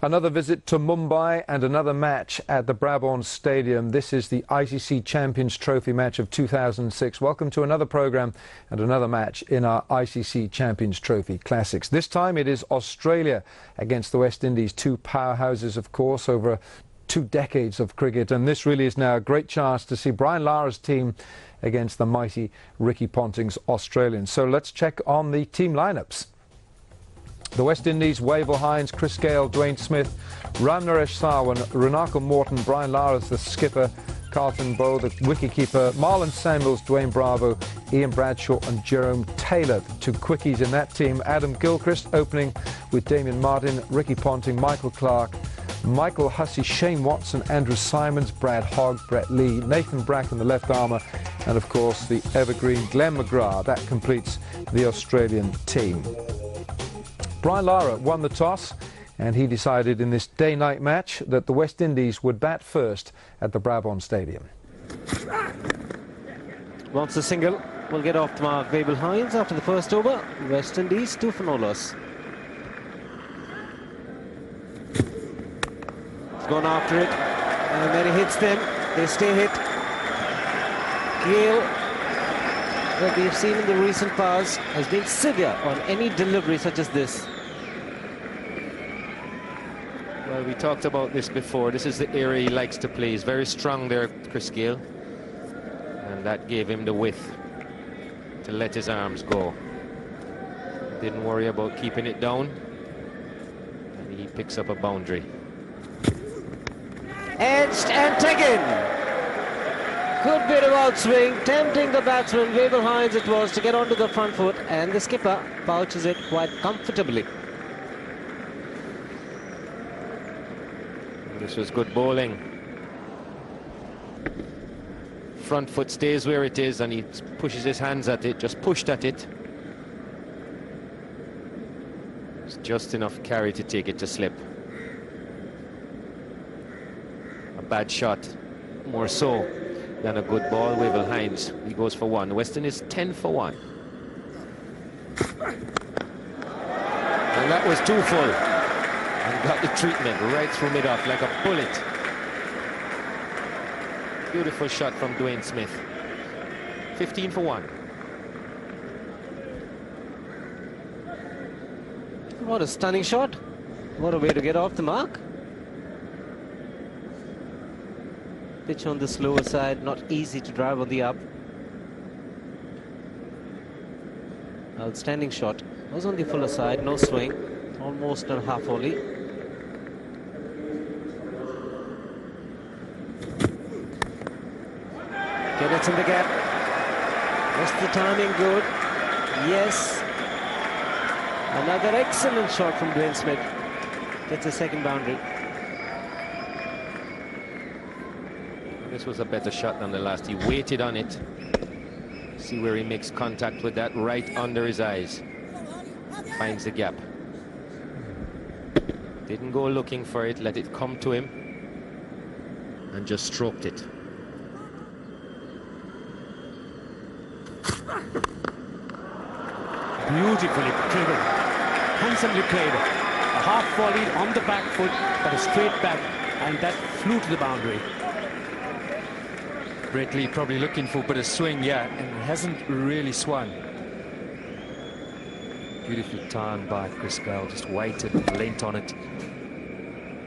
Another visit to Mumbai and another match at the Brabant Stadium. This is the ICC Champions Trophy match of 2006. Welcome to another programme and another match in our ICC Champions Trophy Classics. This time it is Australia against the West Indies, two powerhouses, of course, over 2 decades of cricket. And this really is now a great chance to see Brian Lara's team against the mighty Ricky Ponting's Australians. So let's check on the team lineups. The West Indies, Wavell Hines, Chris Gayle, Dwayne Smith, Ram Naresh Sarwan, Runarko Morton, Brian Lara's the skipper, Carlton Bowe, the wicketkeeper, Marlon Samuels, Dwayne Bravo, Ian Bradshaw and Jerome Taylor. The 2 quickies in that team. Adam Gilchrist opening with Damien Martin, Ricky Ponting, Michael Clarke, Michael Hussey, Shane Watson, Andrew Simons, Brad Hogg, Brett Lee, Nathan Bracken, the left armour, and of course the evergreen Glenn McGrath. That completes the Australian team. Brian Lara won the toss and he decided in this day-night match that the West Indies would bat first at the Brabant Stadium. Wants a single, will get off the mark. Wavell Hines after the first over. West Indies 2 for no loss. He's gone after it and then he hits them. They stay hit. Gayle, that we've seen in the recent past, has been severe on any delivery such as this. Well, we talked about this before. This is the area he likes to play. He's very strong there, Chris Gayle. And that gave him the width to let his arms go. Didn't worry about keeping it down. And he picks up a boundary. Edged and taken. Good bit of outswing, tempting the batsman. Wavell Hines it was to get onto the front foot, and the skipper pouches it quite comfortably. This was good bowling. Front foot stays where it is and he pushes his hands at it, just pushed at it. It's just enough carry to take it to slip. A bad shot, more so than a good ball. Wavell Hines, he goes for 1. Western is 10 for 1. And that was too full. And got the treatment right through mid-off like a bullet. Beautiful shot from Dwayne Smith. 15 for 1. What a stunning shot. What a way to get off the mark. Pitch on the slower side, not easy to drive on the up. Outstanding shot. Was on the fuller side, no swing. Almost a half volley. It's in the gap. Was the timing good? Yes. Another excellent shot from Dwayne Smith. Gets a second boundary. This was a better shot than the last. He waited on it. See where he makes contact with that, right under his eyes. Finds the gap. Didn't go looking for it, let it come to him. And just stroked it. Beautifully driven, handsomely played. A half volley on the back foot, but a straight back, and that flew to the boundary. Brett Lee probably looking for a bit of swing, yeah, and hasn't really swung. Beautifully timed by Chris Gayle, just waited, leant on it,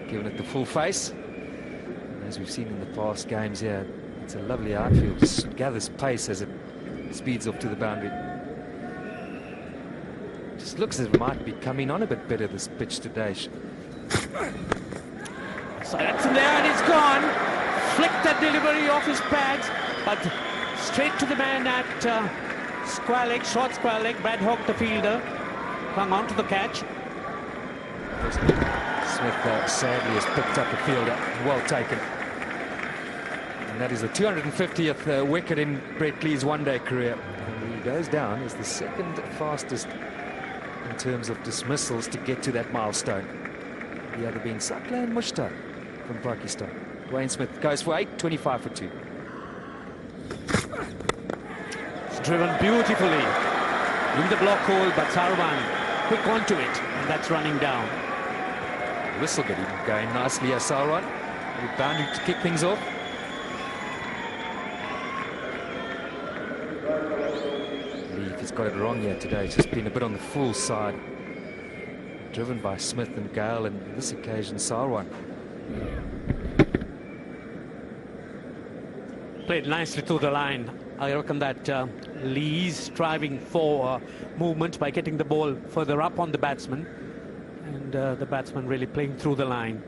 giving it the full face. And as we've seen in the past games here, it's a lovely outfield, just gathers pace as it speeds up to the boundary. Just looks as if it might be coming on a bit better, this pitch today. So that's in there and it's gone. Flicked that delivery off his pads, but straight to the man at square leg, short square leg. Brad Hogg, the fielder, hung on to the catch. Smith sadly has picked up the fielder. Well taken. And that is the 250th wicket in Brett Lee's one-day career. And he goes down as the 2nd fastest in terms of dismissals to get to that milestone. The other being Saklan Mushtaq from Pakistan. Dwayne Smith goes for 8, 25 for 2. It's driven beautifully in the block hole, but Sarwan quick onto it, and that's running down. whistle, but even going nicely here, Sarwan. We're bounding to kick things off. Leaf has got it wrong here today. It's just been a bit on the full side. Driven by Smith and Gale, and on this occasion, Sarwan. Played nicely through the line. I reckon that Lee's striving for movement by getting the ball further up on the batsman, and the batsman really playing through the line.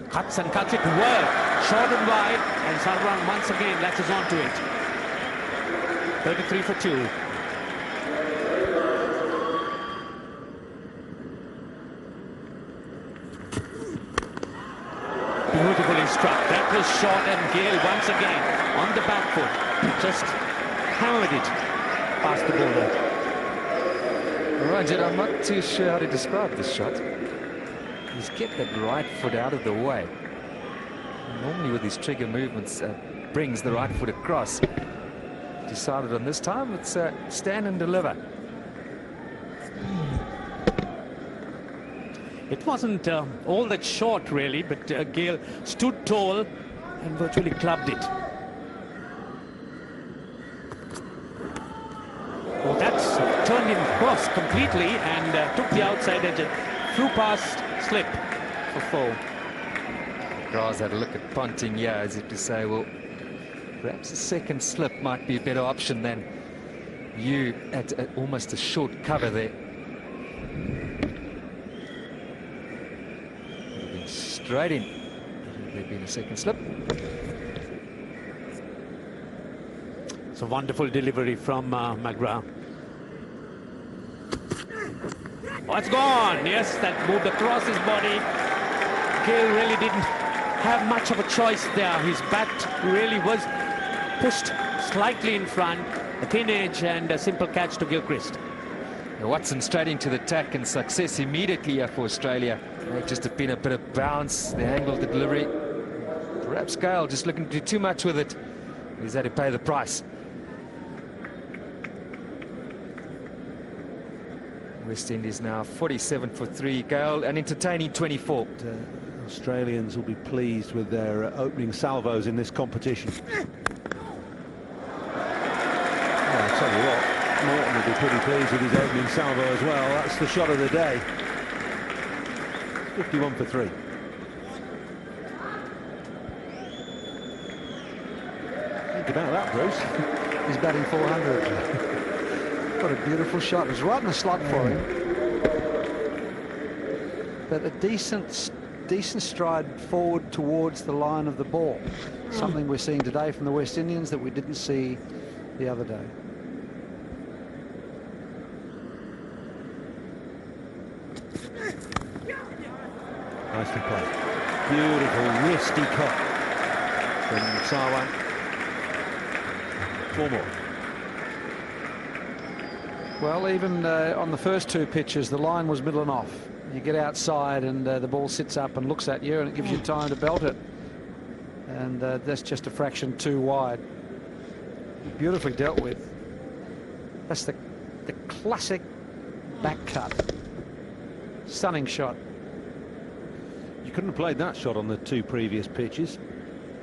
Cuts and cuts it well, short and wide, and Sarwan once again latches onto it. 33 for 2. Beautifully struck. That was short, and Gale once again on the back foot just hammered it past the bowler. Right, I'm not too sure how to describe this shot. He's kept that right foot out of the way. Normally with his trigger movements brings the right foot across. Decided on this time it's stand and deliver. It wasn't all that short really, but Gale stood tall and virtually clubbed it. Oh, that's turned him cross completely and took the outside edge and flew past slip for 4. Graz had a look at Ponting here as if to say, well, perhaps a second slip might be a better option than you at almost a short cover there. Straight in. There'd been a second slip. It's a wonderful delivery from McGrath. Oh, it's gone. Yes, that moved across his body. Gale really didn't have much of a choice there. His bat really was pushed slightly in front, a thin edge, and a simple catch to Gilchrist. Watson straight into the attack and success immediately here for Australia. Might just have been a bit of bounce, the angle, the delivery. Perhaps Gale just looking to do too much with it. He's had to pay the price. West Indies now 47 for 3. Gale an entertaining 24. Australians will be pleased with their opening salvos in this competition. I'll tell you what, Morton will be pretty pleased with his opening salvo as well. That's the shot of the day. 51 for 3. Think about that, Bruce. He's batting 400. What a beautiful shot. It was right in the slot for him. But a decent stride forward towards the line of the ball. Something we're seeing today from the West Indians that we didn't see the other day. Nicely played. Beautiful wristy cut from Sarwan. 4 more. Well, even on the first 2 pitches, the line was middle and off. You get outside and the ball sits up and looks at you, and it gives you time to belt it. And that's just a fraction too wide. Beautifully dealt with. That's the classic back cut. Stunning shot. You couldn't have played that shot on the 2 previous pitches.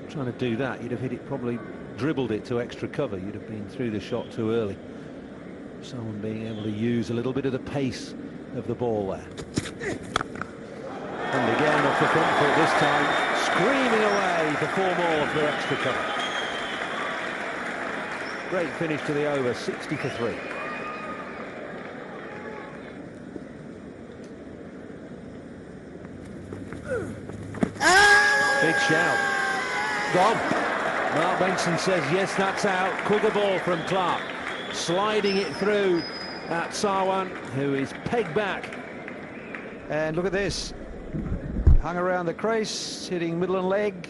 Trying to do that, you'd have hit it, probably dribbled it to extra cover. You'd have been through the shot too early. Someone being able to use a little bit of the pace of the ball there. And again off the front foot this time, screaming away for 4 more for extra cover. Great finish to the over, 60 for 3. Big shout. Gone. Mark Benson says yes, that's out. Cougar ball from Clark. Sliding it through at Sarwan, who is pegged back. And look at this. Hung around the crease, hitting middle and leg.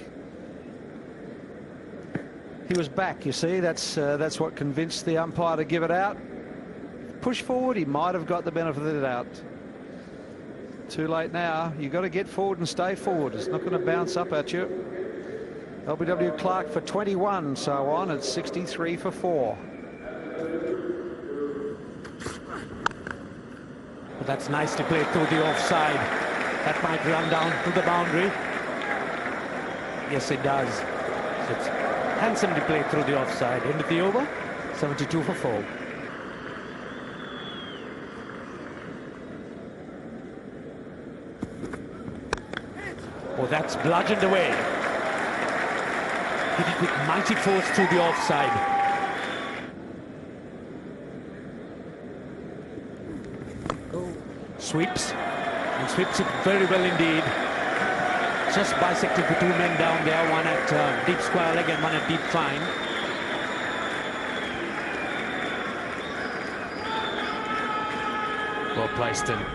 He was back, you see. That's what convinced the umpire to give it out. Push forward, he might have got the benefit of it out. Too late now. You've got to get forward and stay forward. It's not going to bounce up at you. LBW Clark for 21, Sarwan at 63 for 4. But that's nicely played through the offside. That might run down to the boundary. Yes, it does. So it's handsomely played through the offside. End of the over, 72 for 4. Oh, that's bludgeoned away. Hit it with mighty force through the offside. Sweeps, and sweeps it very well indeed. Just bisected the two men down there, one at deep square leg and one at deep fine. Well placed and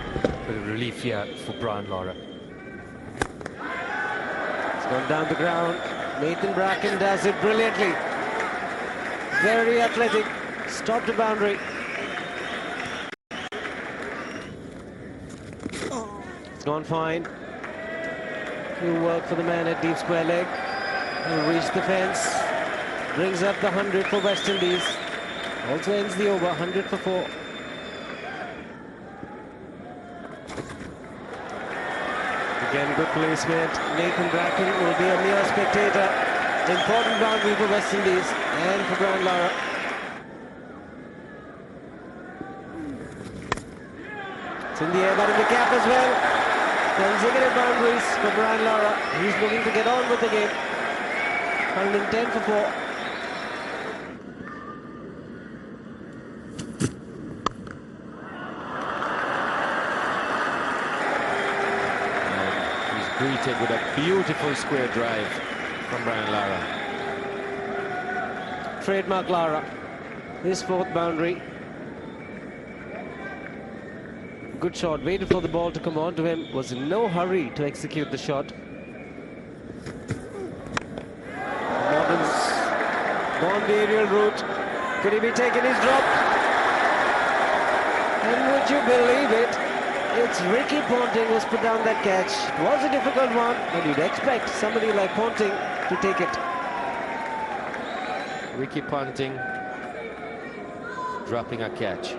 bit of relief here for Brian Lara. It's gone down the ground. Nathan Bracken does it brilliantly. Very athletic. Stopped the boundary. It's gone fine. Good work for the man at deep square leg. He'll reach the fence. Brings up the 100 for West Indies. Also ends the over, 100 for 4. Again, good placement. Nathan Bracken will be a mere spectator. Important boundary for West Indies and for Brian Lara. It's in the air, but in the cap as well. Consecutive boundaries for Brian Lara. He's looking to get on with the game. 110 for 4. Greeted with a beautiful square drive from Brian Lara. Trademark Lara. His 4th boundary. Good shot. Waited for the ball to come on to him. Was in no hurry to execute the shot. Morton's gone the aerial route. Could he be taking his drop? And would you believe it? It's Ricky Ponting who's put down that catch. It was a difficult one, but you'd expect somebody like Ponting to take it. Ricky Ponting dropping a catch.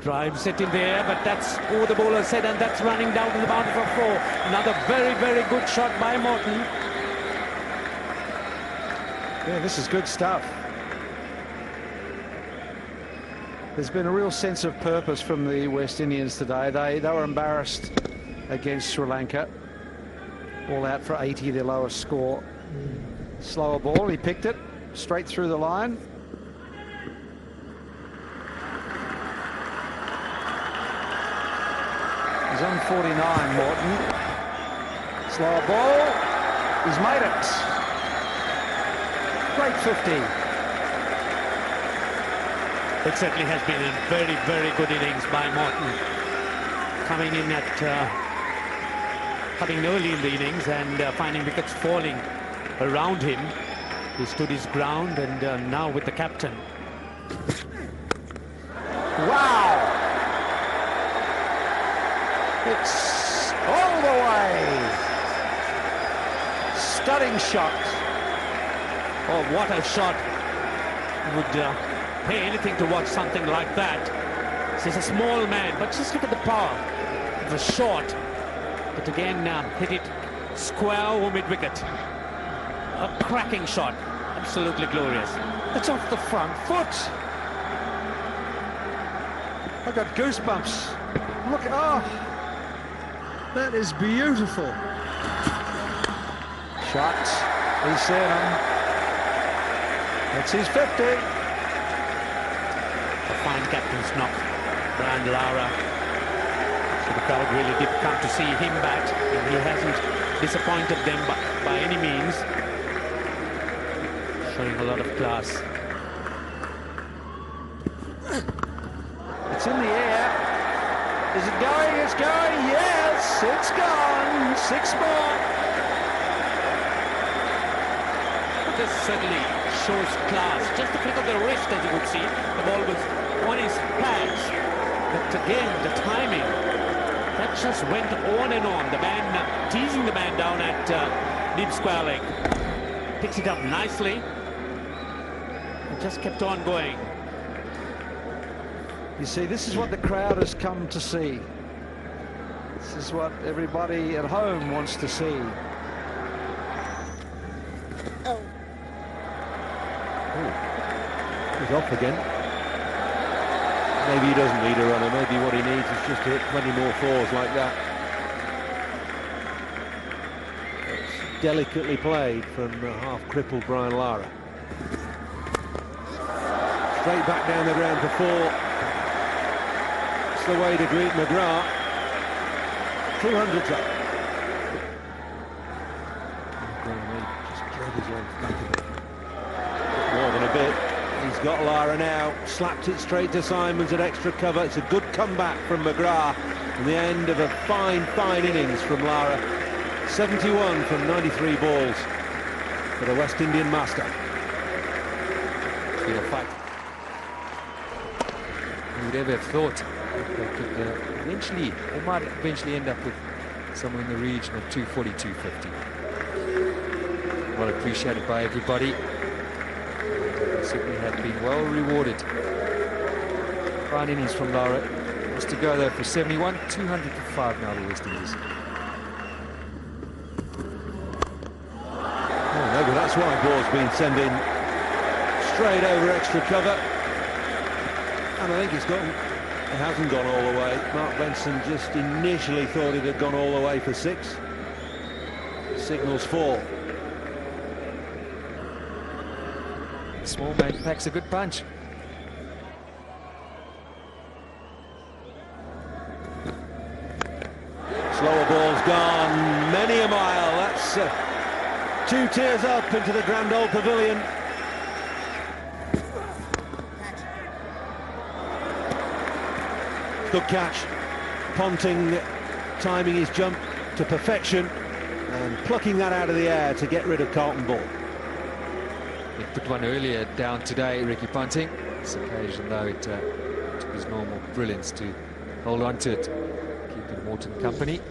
Drive set in the air, but that's all the bowler said, and that's running down to the boundary for 4. Another very, very good shot by Morton. Yeah, this is good stuff. There's been a real sense of purpose from the West Indians today. They were embarrassed against Sri Lanka. All out for 80, their lowest score. Slower ball, he picked it straight through the line. He's on 49, Morton. Slower ball, he's made it. Great 50. It certainly has been a very, very good innings by Morton. Coming in coming early in the innings and finding wickets falling around him. He stood his ground, and now with the captain. Wow! It's all the way. Stunning shot. Oh, what a shot. Would pay anything to watch something like that. He's a small man, but just look at the power of the shot. But again, hit it square over mid-wicket. A cracking shot. Absolutely glorious. It's off the front foot. I've got goosebumps. Look, oh, that is beautiful. Shot. He's seen him. That's his 50. A fine captain's knock, Brian Lara. So the crowd really did come to see him bat, and he hasn't disappointed them by any means. Showing a lot of class. It's in the air. Is it going? It's going. Yes, it's gone. 6 more. This certainly shows class. Just a flick of the wrist, as you would see. The ball was on his pads. But again, the timing. That just went on and on. The man teasing the man down at deep square leg. Picks it up nicely. And just kept on going. You see, this is what the crowd has come to see. This is what everybody at home wants to see. Oh. He's off again. Maybe he doesn't need a runner. Maybe what he needs is just to hit plenty more fours like that. It's delicately played from half-crippled Brian Lara. Straight back down the ground for four. It's the way to greet McGrath. 200's up. Just drag his legs back a bit. More than a bit. He's got Lara now. Slapped it straight to Simons at extra cover. It's a good comeback from McGrath. And the end of a fine, fine innings from Lara. 71 from 93 balls for the West Indian master. It's been a fight. Who would ever have thought they could eventually, they might eventually end up with somewhere in the region of 240, 250. Well appreciated by everybody. They certainly have been well rewarded. Fine innings from Lara. Has to go though for 71, 200 for 5 now, the West Indies. Oh, maybe that's why ball's been sent in straight over extra cover. And I think it hasn't gone all the way. Mark Benson just initially thought it had gone all the way for 6. Signals 4. Small man packs a good punch. Slower ball's gone many a mile. That's 2 tiers up into the Grand Old Pavilion. Good catch. Ponting timing his jump to perfection and plucking that out of the air to get rid of Carlton ball. He put one earlier down today, Ricky Ponting. This occasion, though, it took his normal brilliance to hold on to it, keeping Morton company.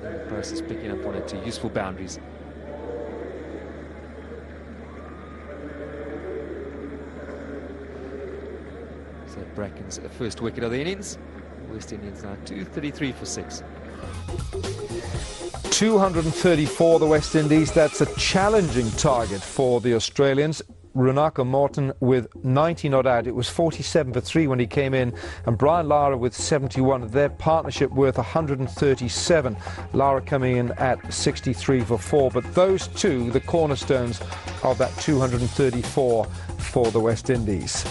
And in the process, picking up 1 or 2 useful boundaries. So Bracken's first wicket of the innings. West Indians now 233 for 6. 234 the West Indies. That's a challenging target for the Australians. Runaka Morton with 90 not out. It was 47 for 3 when he came in, and Brian Lara with 71. Their partnership worth 137. Lara coming in at 63 for 4. But those two, the cornerstones of that 234 for the West Indies.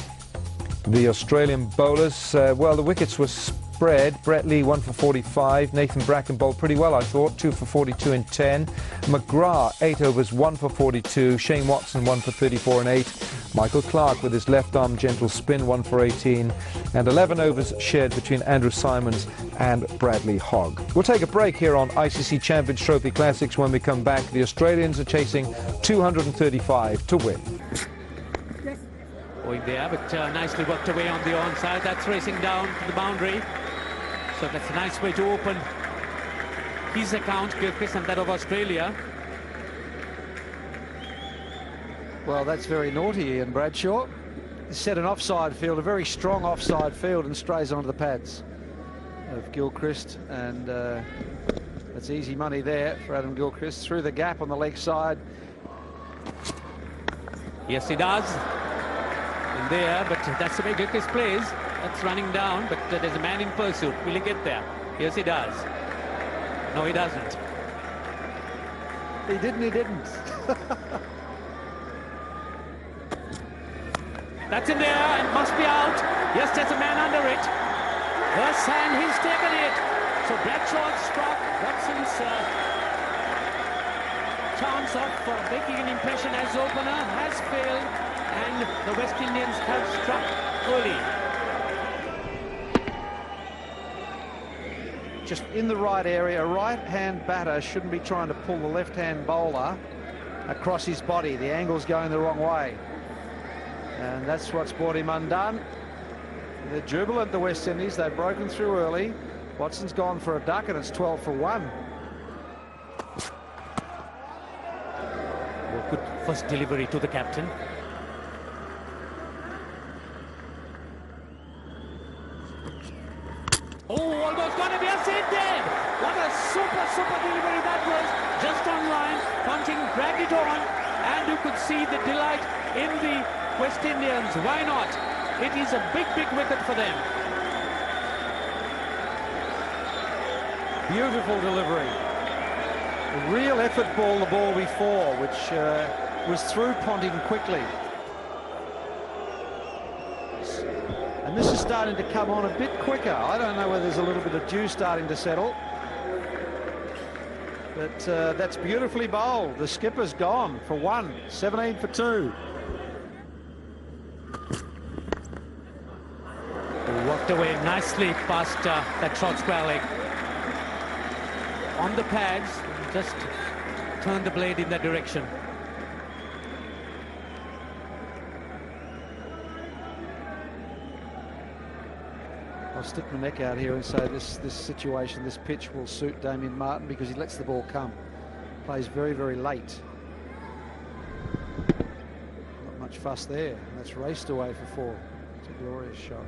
The Australian bowlers, well, the wickets were spread. Brett Lee 1 for 45. Nathan Bracken bowled pretty well, I thought, 2 for 42 in 10. McGrath 8 overs, 1 for 42. Shane Watson 1 for 34 and 8. Michael Clark with his left arm gentle spin 1 for 18. And 11 overs shared between Andrew Simons and Bradley Hogg. We'll take a break here on ICC Champions Trophy Classics. When we come back, the Australians are chasing 235 to win. Going there, but nicely worked away on the onside. That's racing down to the boundary. So that's a nice way to open his account, Gilchrist, and that of Australia. Well, that's very naughty, Ian Bradshaw. He set an offside field, a very strong offside field, and strays onto the pads of Gilchrist. And that's easy money there for Adam Gilchrist. Through the gap on the leg side. Yes, he does. In there, but that's the way Gilchrist plays. That's running down, but there's a man in pursuit. Will he get there? Yes, he does. No, he doesn't. He didn't. That's in there and must be out. Yes, there's a man under it. Yes, and he's taken it. So Bradshaw struck. Watson's chance of making an impression as opener has failed, and the West Indians have struck early. Just in the right area. A right-hand batter shouldn't be trying to pull the left-hand bowler across his body. The angle's going the wrong way. And that's what's brought him undone. They're jubilant, the West Indies. They've broken through early. Watson's gone for a duck, and it's 12 for 1. Well, good first delivery to the captain. super delivery that was, just on line. Ponting dragged it on, and you could see the delight in the West Indians. Why not? It is a big wicket for them. Beautiful delivery. A real effort ball the ball before, which was through Ponting quickly. And this is starting to come on a bit quicker. I don't know whether there's a little bit of dew starting to settle. But that's beautifully bowled. The skipper's gone for 1, 17 for 2. Walked away nicely past that short square leg. On the pads, just turned the blade in that direction. I'll stick my neck out here and say this situation, this pitch will suit Damien Martyn because he lets the ball come. Plays very late. Not much fuss there. And that's raced away for 4. It's a glorious shot.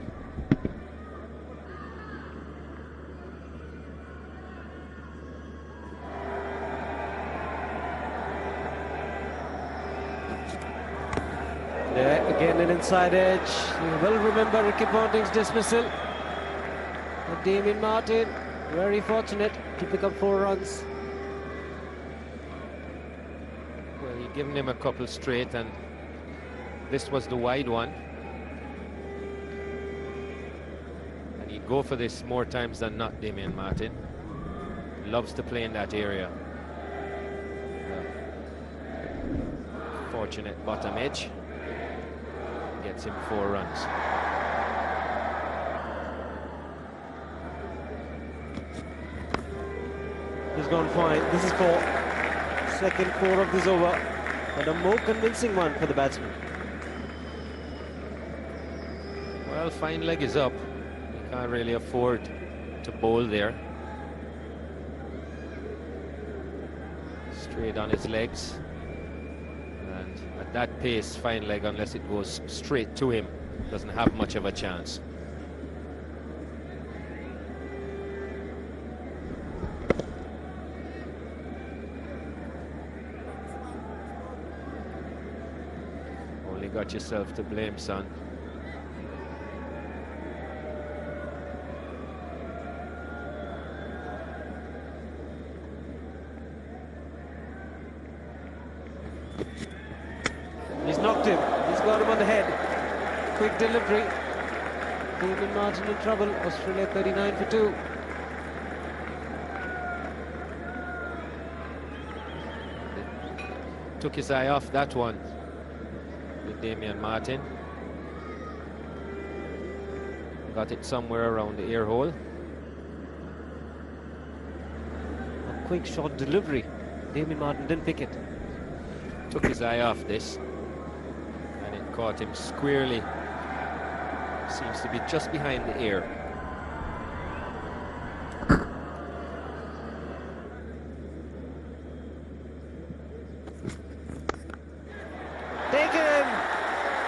Yeah, again an inside edge. You will remember Ricky Ponting's dismissal. But Damien Martyn, very fortunate to pick up 4 runs. Well, you've given him a couple straight, and this was the wide one. And he'd go for this more times than not, Damien Martyn. Loves to play in that area. Fortunate bottom edge. Gets him 4 runs. He's gone fine. This is 4. Second 4 of this over, but a more convincing one for the batsman. Well, fine leg is up. He can't really afford to bowl there. Straight on his legs. And at that pace, fine leg, unless it goes straight to him, doesn't have much of a chance. Only got yourself to blame, son. He's knocked him. He's got him on the head. Quick delivery. Damien Martyn in trouble. Australia 39 for 2. Took his eye off that one with Damien Martyn. Got it somewhere around the ear hole. A quick shot delivery. Damien Martyn didn't pick it. Took his eye off this. And it caught him squarely. Seems to be just behind the ear. Taken!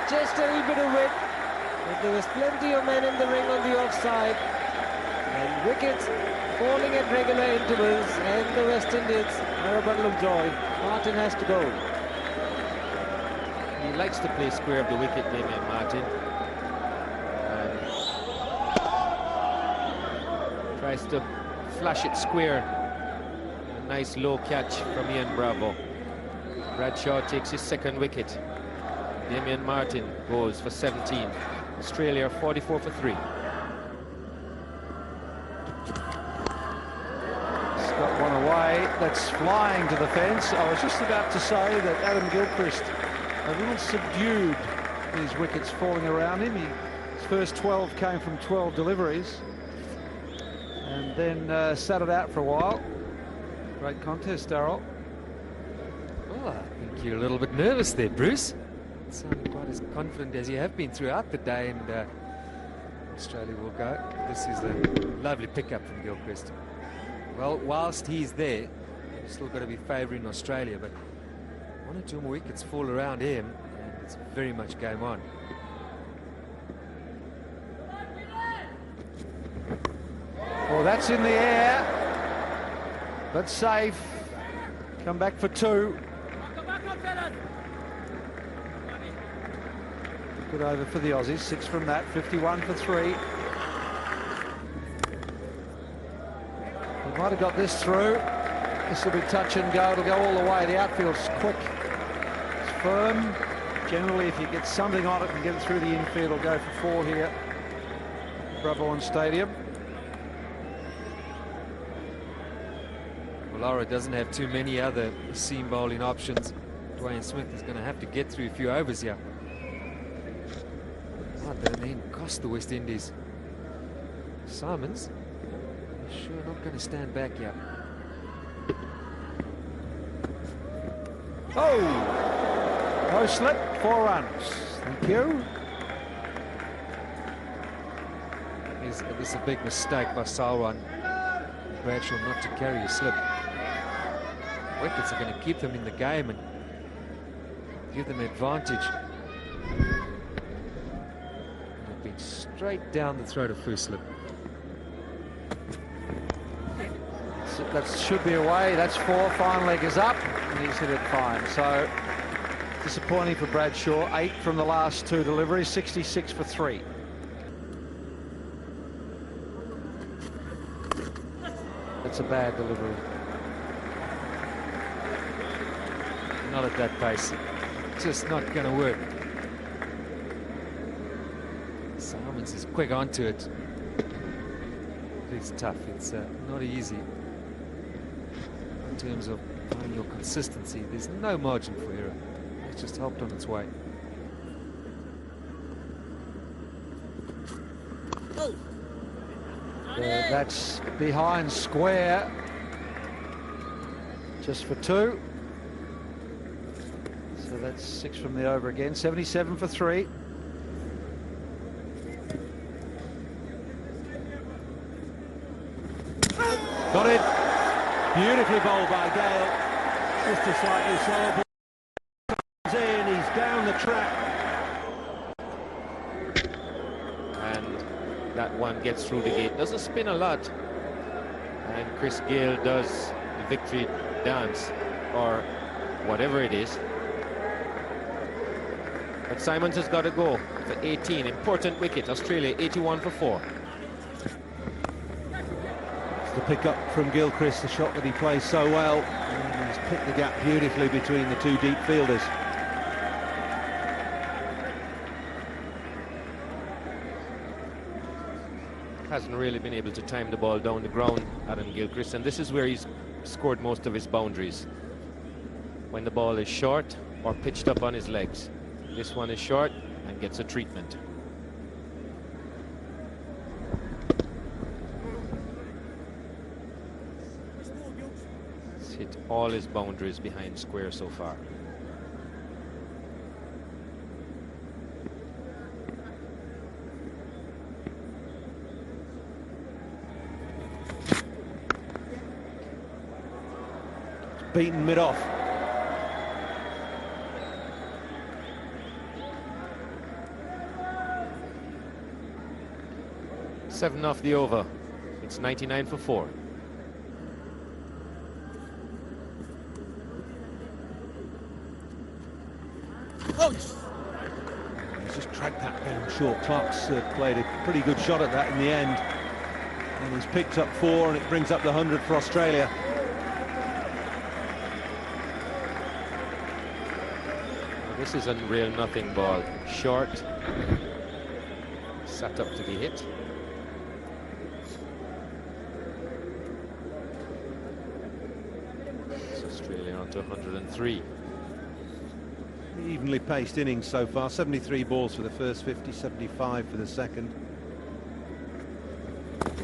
Just a little bit of width. But there was plenty of men in the ring on the offside. And wickets falling at regular intervals. And the West Indians are a bundle of joy. Martyn has to go. He likes to play square of the wicket, Damien Martyn. Tries to flash it square. A nice low catch from Ian Bravo. Bradshaw takes his 2nd wicket. Damien Martyn goes for 17. Australia 44 for 3. He's got one away. That's flying to the fence. I was just about to say that Adam Gilchrist a little subdued, these wickets falling around him. His first 12 came from 12 deliveries. And then sat it out for a while. Great contest, Darryl. Well, I think you're a little bit nervous there, Bruce. You sound quite as confident as you have been throughout the day, and Australia will go. This is a lovely pickup from Gilchrist. Well, whilst he's there, you've still got to be favouring Australia, but 1 or 2 more wickets fall around him, and it's very much game on. Well, that's in the air. but safe. Come back for 2. Good over for the Aussies. 6 from that. 51 for 3. They might have got this through. This will be touch and go. It'll go all the way. The outfield's quick. It's firm. Generally, if you get something on it and get it through the infield, it'll go for 4 here at Brabourne Stadium. Well, Lara doesn't have too many other seam bowling options. Dwayne Smith is going to have to get through a few overs here. Might then cost the West Indies. Simons, sure not going to stand back here. Oh! No slip, 4 runs. Thank you. This is a big mistake by Salwan. Bradshaw not to carry a slip. Wickets are going to keep them in the game and give them advantage. They've been straight down the throat of first slip. So that should be away. That's 4. Fine leg is up, and he's hit it fine. So disappointing for Bradshaw. 8 from the last 2 deliveries. 66 for 3. That's a bad delivery. Not at that pace. Just not going to work. Simons is quick onto it. It's tough. It's not easy in terms of finding your consistency. There's no margin for error. It's just helped on its way. That's behind square. Just for 2. So that's 6 from the over again. 77 for 3. Got it. Beautifully bowled by Gale. Just a slightly slower ball. He's in. He's down the track. That one gets through the gate. Doesn't spin a lot. And Chris Gale does the victory dance, or whatever it is. But Simons has got to go for 18. Important wicket. Australia 81 for 4. It's the pick up from Gilchrist, the shot that he plays so well. And he's picked the gap beautifully between the 2 deep fielders. Hasn't really been able to time the ball down the ground, Adam Gilchrist, and this is where he's scored most of his boundaries. When the ball is short or pitched up on his legs. This one is short and gets a treatment. He's hit all his boundaries behind square so far. Beaten mid-off. Seven off the over. It's 99 for 4. He's just tracked that down short. Clark's played a pretty good shot at that in the end. And he's picked up 4, and it brings up the 100 for Australia. This is a real nothing ball. Short. Set up to be hit. It's Australia on to 103. Evenly paced innings so far. 73 balls for the first 50, 75 for the second.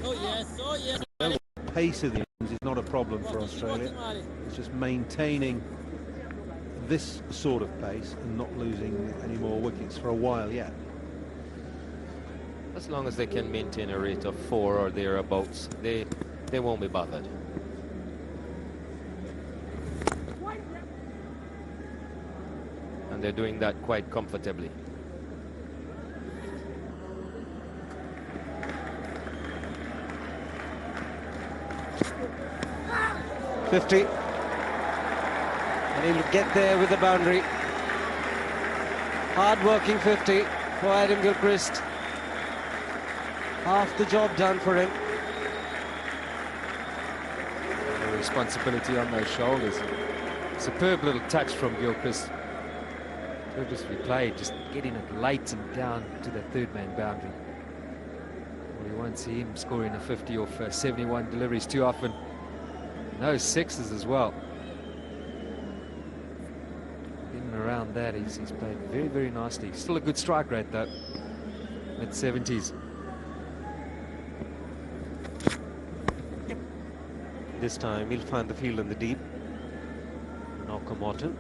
Oh yes, oh yes. The pace of the innings is not a problem for Australia. It's just maintaining this sort of pace and not losing any more wickets for a while yet. As long as they can maintain a rate of 4 or thereabouts, they won't be bothered. And they're doing that quite comfortably. 50. And he'll get there with the boundary. Hard-working 50 for Adam Gilchrist. Half the job done for him. The responsibility on those shoulders. Superb little touch from Gilchrist. Purposefully played, just getting it late and down to the third-man boundary. Well, you won't see him scoring a 50 off 71 deliveries too often. No sixes as well. In and around that, he's played very, very nicely. Still a good strike rate, though. Mid-70s. This time he'll find the field in the deep. Knocker Morton.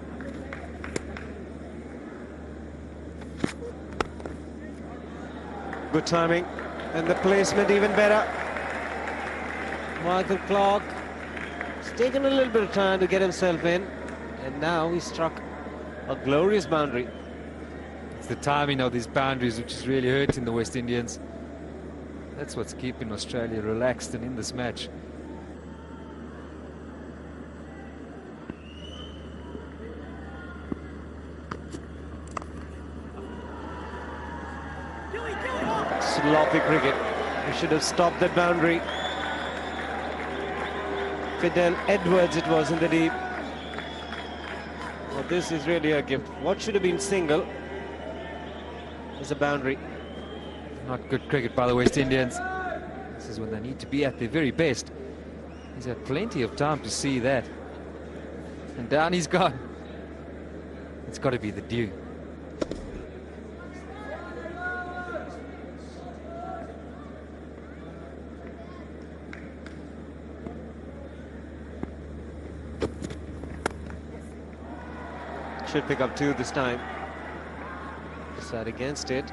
Good timing, and the placement even better. Michael Clark has taken a little bit of time to get himself in, and now he struck a glorious boundary. It's the timing of these boundaries which is really hurting the West Indians. That's what's keeping Australia relaxed and in this match. Sloppy cricket. He should have stopped that boundary. Fidel Edwards it was in the deep. Well, this is really a gift. What should have been single is a boundary. Not good cricket by the West Indians. This is when they need to be at their very best. He's had plenty of time to see that. And down he's gone. It's got to be the dew. Should pick up 2 this time. Decide against it.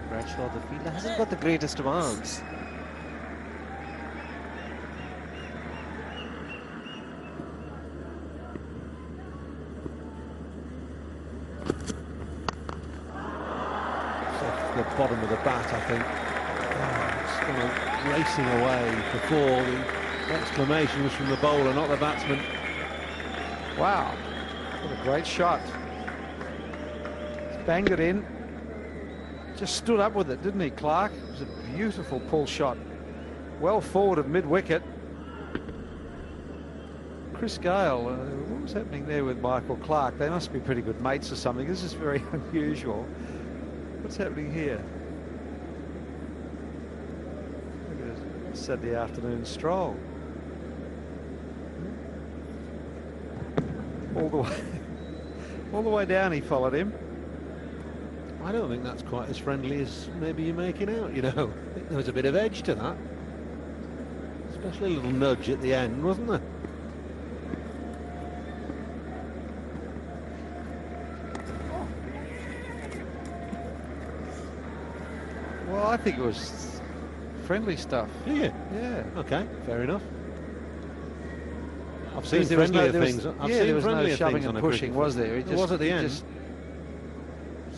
Bradshaw, the fielder, hasn't got the greatest of arms. Off the bottom of the bat, I think. It's kind of racing away before the exclamation was from the bowler, not the batsman. Wow, what a great shot. He's banged it in. Just stood up with it, didn't he, Clark? It was a beautiful pull shot. Well forward of mid-wicket. Chris Gale, what was happening there with Michael Clark? They must be pretty good mates or something. This is very unusual. What's happening here? Look at a Saturday afternoon stroll. All the way down he followed him. I don't think that's quite as friendly as maybe you're making out, you know. I think there was a bit of edge to that. Especially a little nudge at the end, wasn't there? Well, I think it was friendly stuff. Yeah. Yeah. Okay, fair enough. I've seen There was friendlier there was- things. I've yeah, seen there was no friendlier shoving things and on a pushing, cricket was field. there? He There was at the he end. just-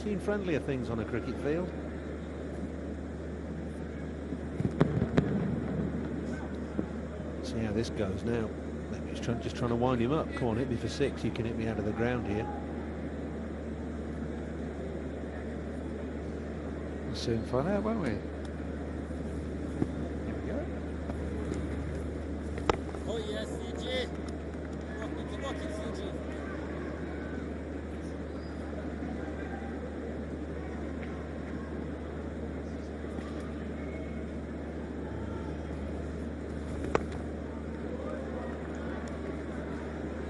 Seen friendlier things on a cricket field. See how this goes now. Maybe he's just trying to wind him up. Come on, hit me for 6. You can hit me out of the ground here. We'll soon find out, won't we? Here we go. Oh yes, CG. Rock it, CG.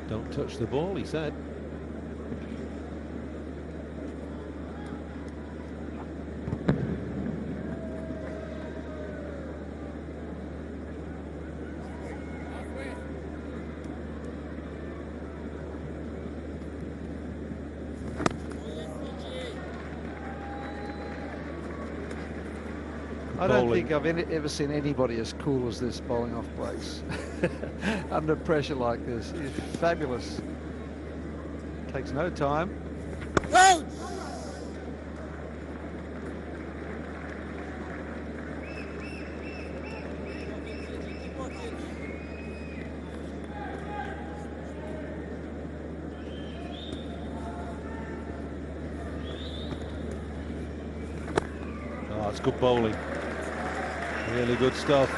Don't touch the ball, he said. I don't Bowling. think I've ever seen anybody as cool as this bowling off breaks. Under pressure like this. He's fabulous. Takes no time. that's good bowling. Really good stuff.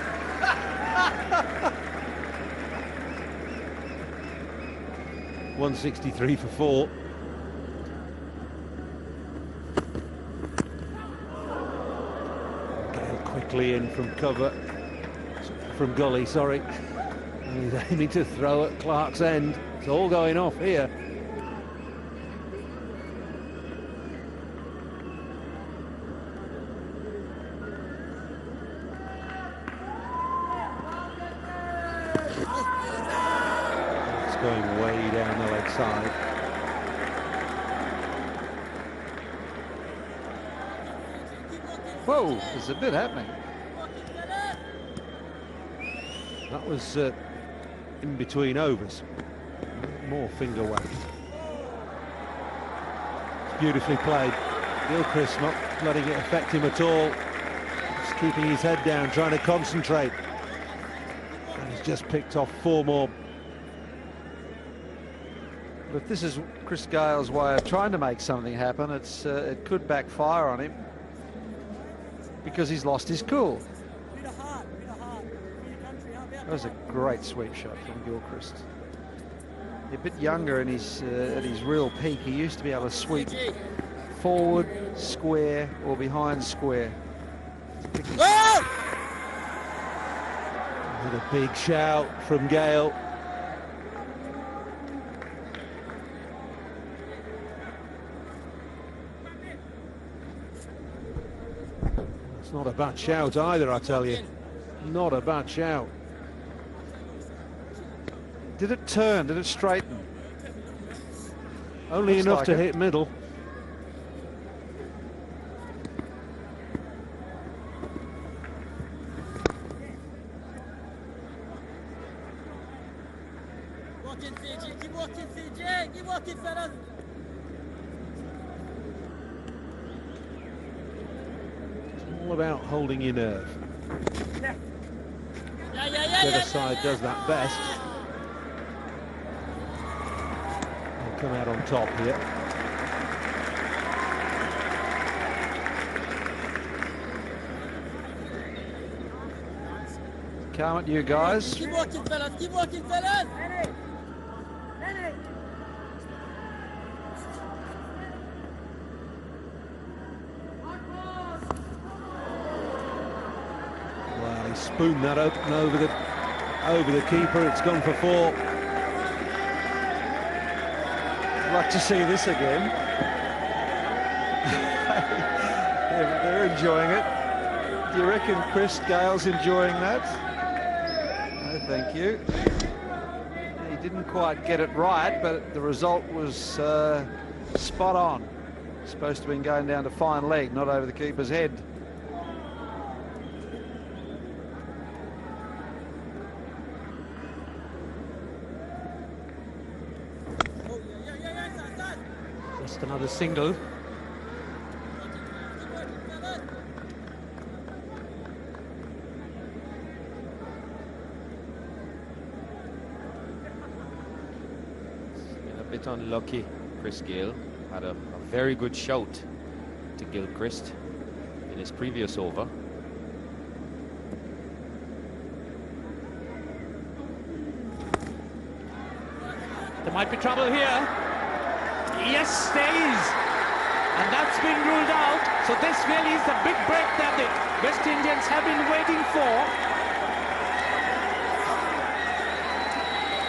.163 for 4. Gale quickly in from cover, from gully, sorry. And he's aiming to throw at Clark's end. It's all going off here. It's going way down the leg side. Whoa, there's a bit happening. That was in between overs. More finger whack. It's beautifully played. Gilchrist not letting it affect him at all. Just keeping his head down, trying to concentrate. And he's just picked off 4 more. But if this is Chris Gale's way of trying to make something happen, it could backfire on him because he's lost his cool. That was a great sweep shot from Gilchrist. A bit younger and he's at his real peak. He used to be able to sweep forward, square, or behind square. With a big shout from Gale. It's not a bad shout either, I tell you. Not a bad shout. Did it turn? Did it straighten? Only Looks enough like to it. hit middle. Walking, CJ. Keep walking, CJ. Keep walking, fellas. It's all about holding your nerve. Yeah. The other side does that best. They'll come out on top here. Calm it, you guys. Keep walking, fellas. Keep walking, fellas. Well, he spooned that open over the keeper. It's gone for 4. I'd like to see this again. They're enjoying it. Do you reckon Chris Gale's enjoying that? No, thank you. He didn't quite get it right, but the result was spot on. Supposed to have been going down to fine leg, not over the keeper's head. Just another single. A bit unlucky. Chris Gale had a very good shout to Gilchrist in his previous over. There might be trouble here. Yes, stays. And that's been ruled out. So this really is the big break that the West Indians have been waiting for.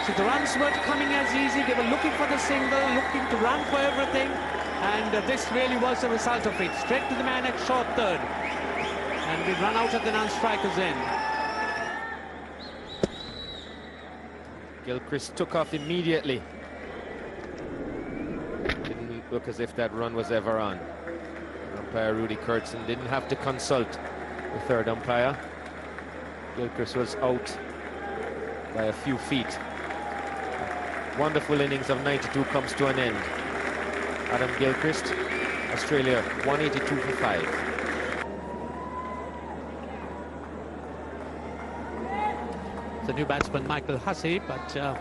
So the runs weren't coming as easy. They were looking for the single, looking to run for everything. And this really was the result of it. Straight to the man at short third. And we run out at the non-striker's end. Gilchrist took off immediately. Didn't look as if that run was ever on. Umpire Rudy Kurtzen didn't have to consult the third umpire. Gilchrist was out by a few feet. Wonderful innings of 92 comes to an end. Adam Gilchrist, Australia 182 for 5. The new batsman Michael Hussey, but oh,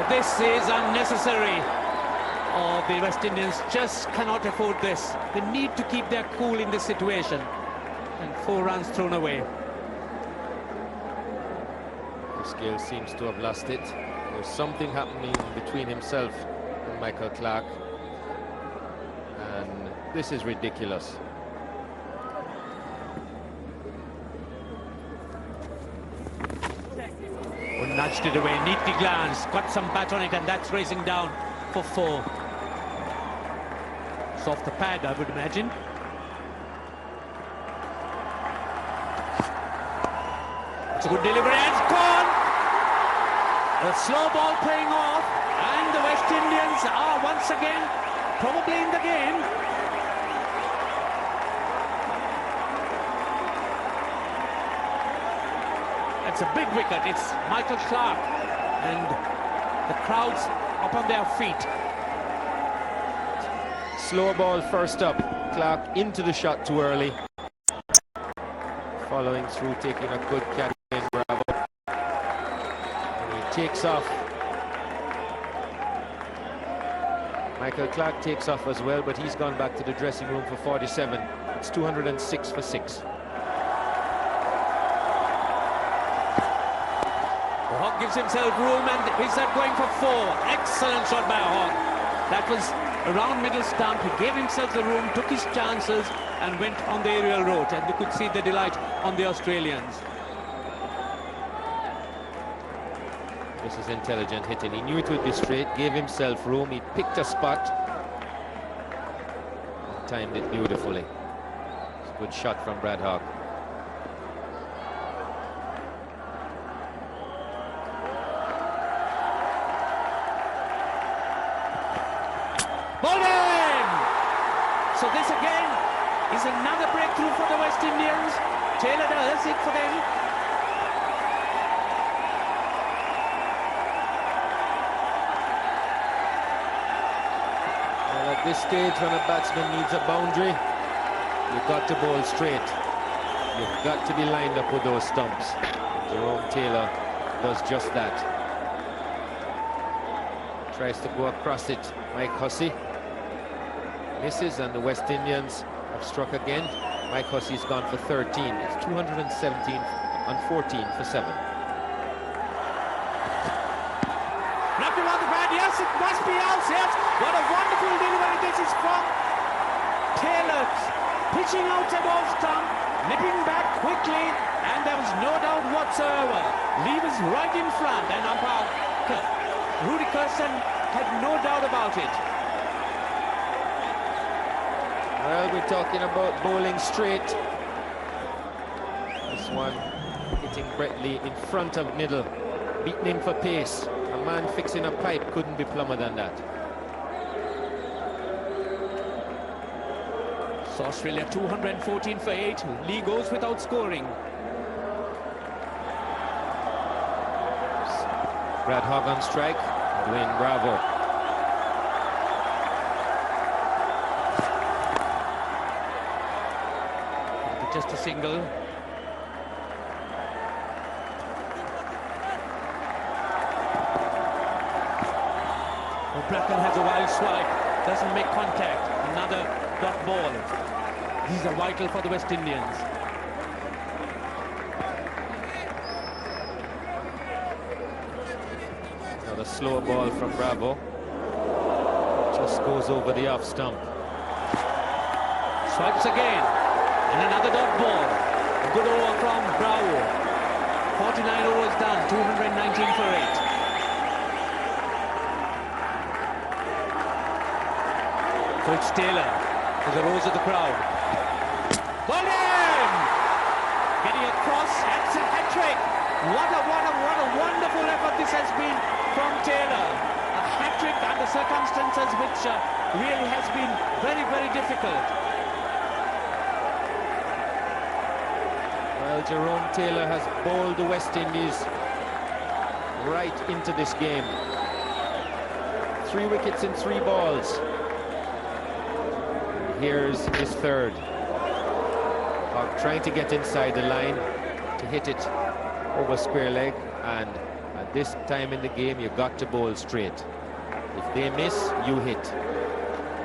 this is unnecessary. Oh, the West Indians just cannot afford this. They need to keep their cool in this situation. And 4 runs thrown away. Chris Gayle seems to have lost it. There's something happening between himself and Michael Clarke. And this is ridiculous. Oh, nudged it away, neatly glanced, got some bat on it, and that's racing down for 4. It's off the pad, I would imagine. It's a good delivery, and it's gone! A slow ball paying off, and the West Indians are once again probably in the game. It's a big wicket. It's Michael Clarke, and the crowd's up on their feet. Slow ball first up. Clarke into the shot too early. Following through, taking a good catch in Bravo. And he takes off. Michael Clarke takes off as well, but he's gone back to the dressing room for 47. It's 206 for 6. Hogg gives himself room, and he's going for 4. Excellent shot by Hogg. That was around middle stump. He gave himself the room, took his chances, and went on the aerial route. And you could see the delight on the Australians. This is intelligent hitting. He knew it would be straight, gave himself room. He picked a spot and timed it beautifully. It's a good shot from Brad Hogg. So this again is another breakthrough for the West Indians. Taylor does it for them. Well, at this stage, when a batsman needs a boundary, you've got to bowl straight. You've got to be lined up with those stumps. Jerome Taylor does just that. Tries to go across it. Mike Hussey misses, and the West Indians have struck again. Mike Hussey's gone for 13. It's 217 on 14 for 7. Nothing on the pad. Yes, it must be out. Yes, what a wonderful delivery this is from Taylor. Pitching out at off stump, nipping back quickly, and there was no doubt whatsoever. Lee was right in front, and umpire Rudy Kirsten had no doubt about it. Well, we're talking about bowling straight. This one hitting Brett Lee in front of middle, beating him for pace. A man fixing a pipe couldn't be plumber than that. So Australia 214 for 8. Lee goes without scoring. Brad Hogg on strike. Dwayne Bravo. Just a single. Oh, Bracken has a wild swipe. Doesn't make contact. Another dot ball. These are vital for the West Indians. Another slow ball from Bravo. Just goes over the off stump. Swipes again. And another dot ball. A good over from Bravo. 49 overs done. 219 for 8. So it's Taylor. There's a rose of the crowd. Well done! Getting across. That's a hat-trick. What a wonderful effort this has been from Taylor. A hat-trick under circumstances which really has been very, very difficult. Well, Jerome Taylor has bowled the West Indies right into this game. 3 wickets in 3 balls. Here's his third. Hogg trying to get inside the line to hit it over square leg, and at this time in the game you've got to bowl straight. If they miss, you hit.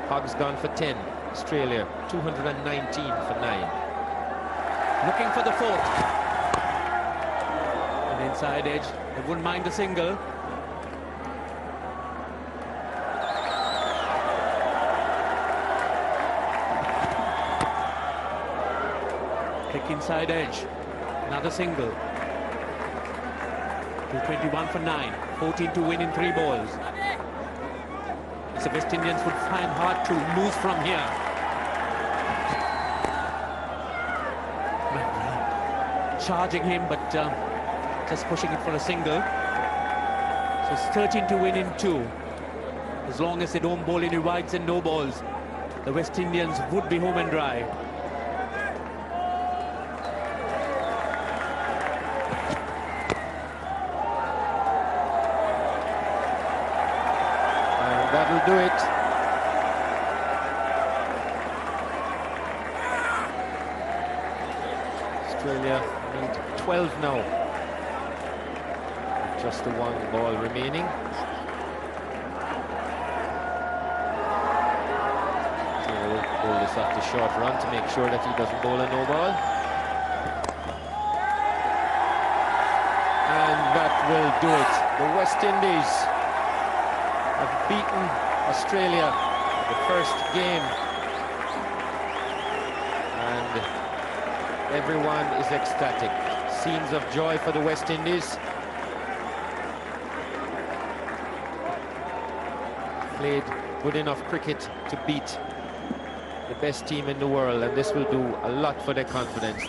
Hogg's gone for 10. Australia 219 for 9. Looking for the fourth. An inside edge. They wouldn't mind the single. Kick inside edge. Another single. 221 for 9. 14 to win in 3 balls. The West Indians would find hard to lose from here. Charging him, but just pushing it for a single. So it's 13 to win in 2. As long as they don't bowl any wides and no balls, the West Indians would be home and dry. And that'll do it. Australia need 12 now. Just the 1 ball remaining. So we'll pull this off the short run to make sure that he doesn't bowl a no ball. And that will do it. The West Indies have beaten Australia the first game. And everyone is ecstatic. Scenes of joy for the West Indies. Played good enough cricket to beat the best team in the world, and this will do a lot for their confidence.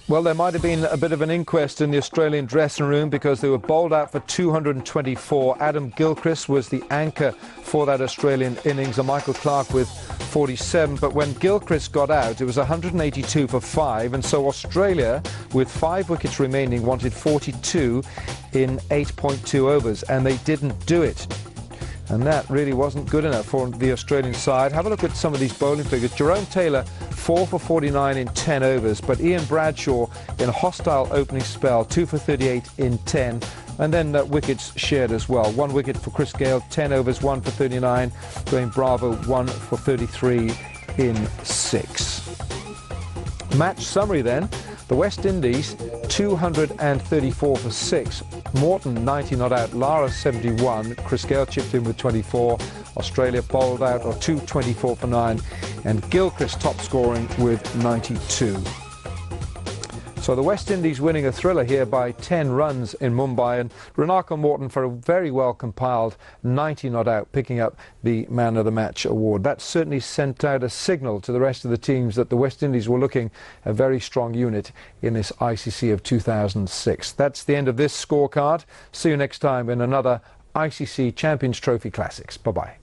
Well, there might have been a bit of an inquest in the Australian dressing room because they were bowled out for 224. Adam Gilchrist was the anchor for that Australian innings, and Michael Clarke with 47. But when Gilchrist got out, it was 182 for 5, and so Australia, with 5 wickets remaining, wanted 42 in 8.2 overs, and they didn't do it. And that really wasn't good enough for the Australian side. Have a look at some of these bowling figures. Jerome Taylor, 4 for 49 in 10 overs, but Ian Bradshaw in a hostile opening spell, 2 for 38 in 10. And then wickets shared as well. 1 wicket for Chris Gayle, 10 overs, 1 for 39. Dwayne Bravo, 1 for 33 in 6. Match summary then. The West Indies, 234 for 6. Morton, 90 not out. Lara, 71. Chris Gayle chipped in with 24. Australia bowled out, or 224 for 9. And Gilchrist top scoring with 92. So the West Indies winning a thriller here by 10 runs in Mumbai, and Ranako Morton for a very well compiled 90 not out, picking up the Man of the Match award. That certainly sent out a signal to the rest of the teams that the West Indies were looking a very strong unit in this ICC of 2006. That's the end of this scorecard. See you next time in another ICC Champions Trophy Classics. Bye-bye.